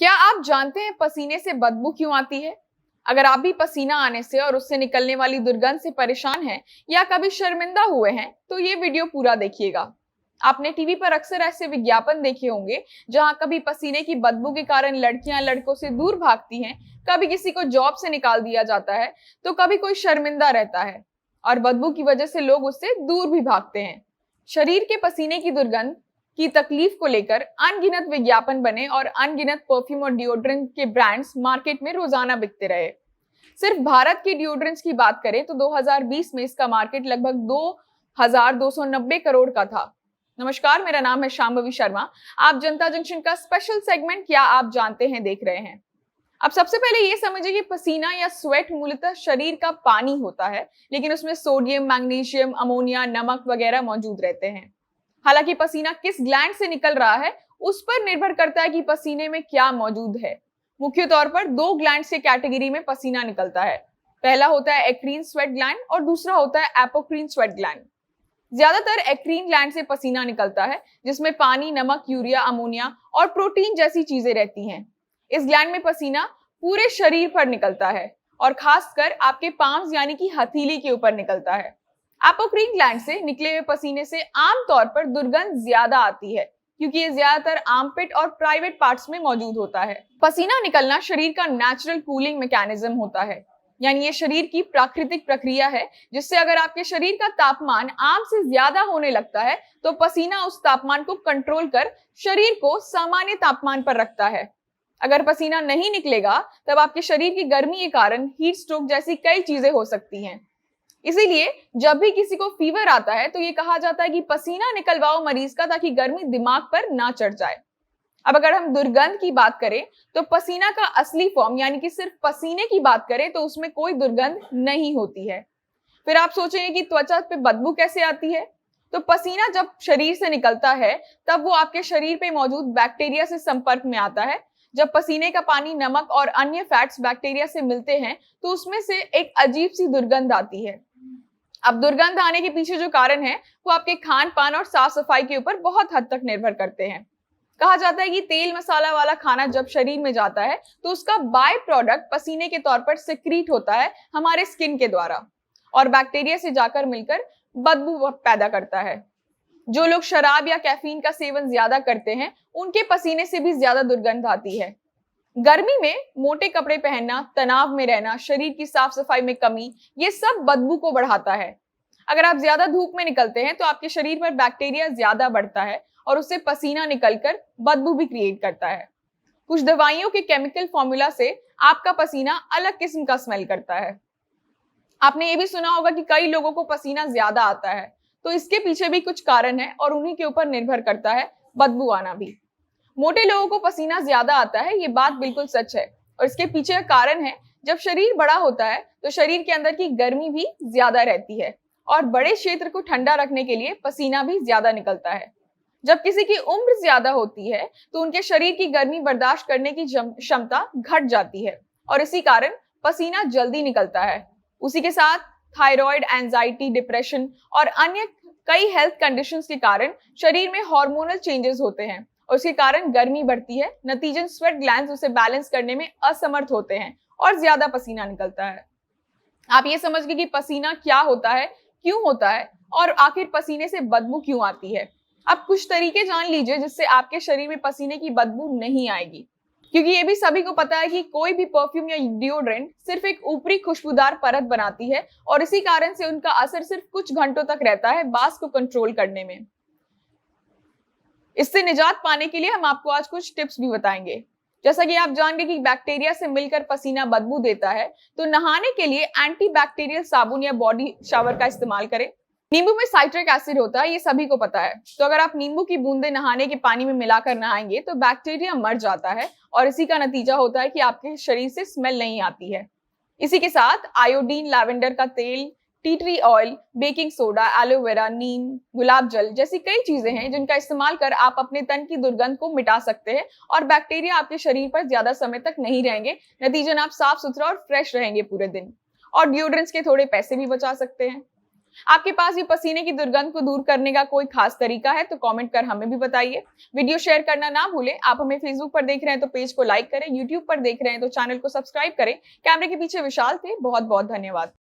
क्या आप जानते हैं पसीने से बदबू क्यों आती है? अगर आप भी पसीना आने से और उससे निकलने वाली दुर्गंध से परेशान हैं या कभी शर्मिंदा हुए हैं, तो ये वीडियो पूरा देखिएगा। आपने टीवी पर अक्सर ऐसे विज्ञापन देखे होंगे जहां कभी पसीने की बदबू के कारण लड़कियां लड़कों से दूर भागती हैं, कभी किसी को जॉब से निकाल दिया जाता है, तो कभी कोई शर्मिंदा रहता है और बदबू की वजह से लोग उससे दूर भी भागते हैं। शरीर के पसीने की दुर्गंध की तकलीफ को लेकर अनगिनत विज्ञापन बने और अनगिनत परफ्यूम और डिओड्रेंट के ब्रांड्स मार्केट में रोजाना बिकते रहे। सिर्फ भारत के डिओड्रेंट्स की बात करें तो 2020 में इसका मार्केट लगभग 2290 करोड़ का था। नमस्कार, मेरा नाम है शांभवी शर्मा। आप जनता जंक्शन का स्पेशल सेगमेंट क्या आप जानते हैं देख रहे हैं। अब सबसे पहले ये समझिए कि पसीना या स्वेट मूलतः शरीर का पानी होता है, लेकिन उसमें सोडियम, मैग्नीशियम, अमोनिया, नमक वगैरह मौजूद रहते हैं। हालांकि पसीना किस ग्लैंड से निकल रहा है उस पर निर्भर करता है कि पसीने में क्या मौजूद है। मुख्य तौर पर दो ग्लैंड के कैटेगरी में पसीना निकलता है। पहला होता है एक्रीन स्वेट ग्लैंड और दूसरा होता है एपोक्रीन स्वेट ग्लैंड। ज्यादातर एक्रीन ग्लैंड से पसीना निकलता है, जिसमें पानी, नमक, यूरिया, अमोनिया और प्रोटीन जैसी चीजें रहती हैं। इस ग्लैंड में पसीना पूरे शरीर पर निकलता है और खासकर आपके पाम्स यानी कि हथेली के ऊपर निकलता है। एपोक्रीन ग्लैंड से निकले हुए पसीने से आमतौर पर दुर्गंध ज्यादा आती है, क्योंकि ये ज्यादातर आर्मपिट और प्राइवेट पार्ट्स में मौजूद होता है। पसीना निकलना शरीर का नेचुरल कूलिंग मैकेनिज्म होता है, यानी ये शरीर की प्राकृतिक प्रक्रिया है, जिससे अगर आपके शरीर का तापमान आम से ज्यादा होने लगता है तो पसीना उस तापमान को कंट्रोल कर शरीर को सामान्य तापमान पर रखता है। अगर पसीना नहीं निकलेगा तब आपके शरीर की गर्मी के कारण हीट स्ट्रोक जैसी कई चीजें हो सकती हैं। इसीलिए जब भी किसी को फीवर आता है तो ये कहा जाता है कि पसीना निकलवाओ मरीज का, ताकि गर्मी दिमाग पर ना चढ़ जाए। अब अगर हम दुर्गंध की बात करें तो पसीना का असली फॉर्म यानी कि सिर्फ पसीने की बात करें तो उसमें कोई दुर्गंध नहीं होती है। फिर आप सोचेंगे कि त्वचा पे बदबू कैसे आती है। तो पसीना जब शरीर से निकलता है तब वो आपके शरीर पे मौजूद बैक्टीरिया से संपर्क में आता है। जब पसीने का पानी, नमक और अन्य फैट्स बैक्टीरिया से मिलते हैं तो उसमें से एक अजीब सी दुर्गंध आती है। अब दुर्गंध आने के पीछे जो कारण है वो आपके खान पान और साफ सफाई के ऊपर बहुत हद तक निर्भर करते हैं। कहा जाता है कि तेल मसाला वाला खाना जब शरीर में जाता है तो उसका बाय प्रोडक्ट पसीने के तौर पर सिक्रीट होता है हमारे स्किन के द्वारा और बैक्टीरिया से जाकर मिलकर बदबू पैदा करता है। जो लोग शराब या कैफीन का सेवन ज्यादा करते हैं उनके पसीने से भी ज्यादा दुर्गंध आती है। गर्मी में मोटे कपड़े पहनना, तनाव में रहना, शरीर की साफ सफाई में कमी, ये सब बदबू को बढ़ाता है। अगर आप ज्यादा धूप में निकलते हैं तो आपके शरीर पर बैक्टीरिया ज्यादा बढ़ता है और उससे पसीना निकलकर बदबू भी क्रिएट करता है। कुछ दवाइयों के केमिकल फॉर्मूला से आपका पसीना अलग किस्म का स्मेल करता है। आपने ये भी सुना होगा कि कई लोगों को पसीना ज्यादा आता है, तो इसके पीछे भी कुछ कारण है और उन्हीं के ऊपर निर्भर करता है बदबू आना भी। मोटे लोगों को पसीना ज्यादा आता है, ये बात बिल्कुल सच है और इसके पीछे का कारण है जब शरीर बड़ा होता है तो शरीर के अंदर की गर्मी भी ज्यादा रहती है और बड़े क्षेत्र को ठंडा रखने के लिए पसीना भी ज्यादा निकलता है। जब किसी की उम्र ज्यादा होती है तो उनके शरीर की गर्मी बर्दाश्त करने की क्षमता घट जाती है और इसी कारण पसीना जल्दी निकलता है। उसी के साथ थायराइड, एंजाइटी, डिप्रेशन और अन्य कई हेल्थ कंडीशंस के कारण शरीर में हार्मोनल चेंजेस होते हैं और उसके कारण गर्मी बढ़ती है। नतीजन स्वेट ग्लैंड्स उसे बैलेंस करने में असमर्थ होते हैं और ज्यादा पसीना निकलता है। आप ये समझ गए कि पसीना क्या होता है, क्यों होता है और आखिर पसीने से बदबू क्यों आती है। अब कुछ तरीके जान लीजिए जिससे आपके शरीर में पसीने की बदबू नहीं आएगी, क्योंकि ये भी सभी को पता है कि कोई भी परफ्यूम या डिओड्रेंट सिर्फ एक ऊपरी खुशबूदार परत बनाती है और इसी कारण से उनका असर सिर्फ कुछ घंटों तक रहता है बास को कंट्रोल करने में। इससे निजात पाने के लिए हम आपको आज कुछ टिप्स भी बताएंगे। जैसा कि आप जान गए कि बैक्टीरिया से मिलकर पसीना बदबू देता है, तो नहाने के लिए एंटीबैक्टीरियल साबुन या बॉडी शावर का इस्तेमाल करें। नींबू में साइट्रिक एसिड होता है, ये सभी को पता है। तो अगर आप नींबू की बूंदें नहाने के पानी में मिलाकर नहाएंगे तो बैक्टीरिया मर जाता है और इसी का नतीजा होता है कि आपके शरीर से स्मेल नहीं आती है। इसी के साथ आयोडीन, लैवेंडर का तेल, tea tree oil, baking soda, aloe vera, नीम, गुलाब जल जैसी कई चीजें हैं जिनका इस्तेमाल कर आप अपने तन की दुर्गंध को मिटा सकते हैं और बैक्टीरिया आपके शरीर पर ज्यादा समय तक नहीं रहेंगे। नतीजन आप साफ सुथरा और फ्रेश रहेंगे पूरे दिन और डिओड्रेंट्स के थोड़े पैसे भी बचा सकते हैं। आपके पास भी पसीने की दुर्गंध को दूर करने का कोई खास तरीका है तो कमेंट कर हमें भी बताइए। वीडियो शेयर करना ना भूलें। आप हमें फेसबुक पर देख रहे हैं तो पेज को लाइक करें, यूट्यूब पर देख रहे हैं तो चैनल को सब्सक्राइब करें। कैमरे के पीछे विशाल थे, बहुत बहुत धन्यवाद।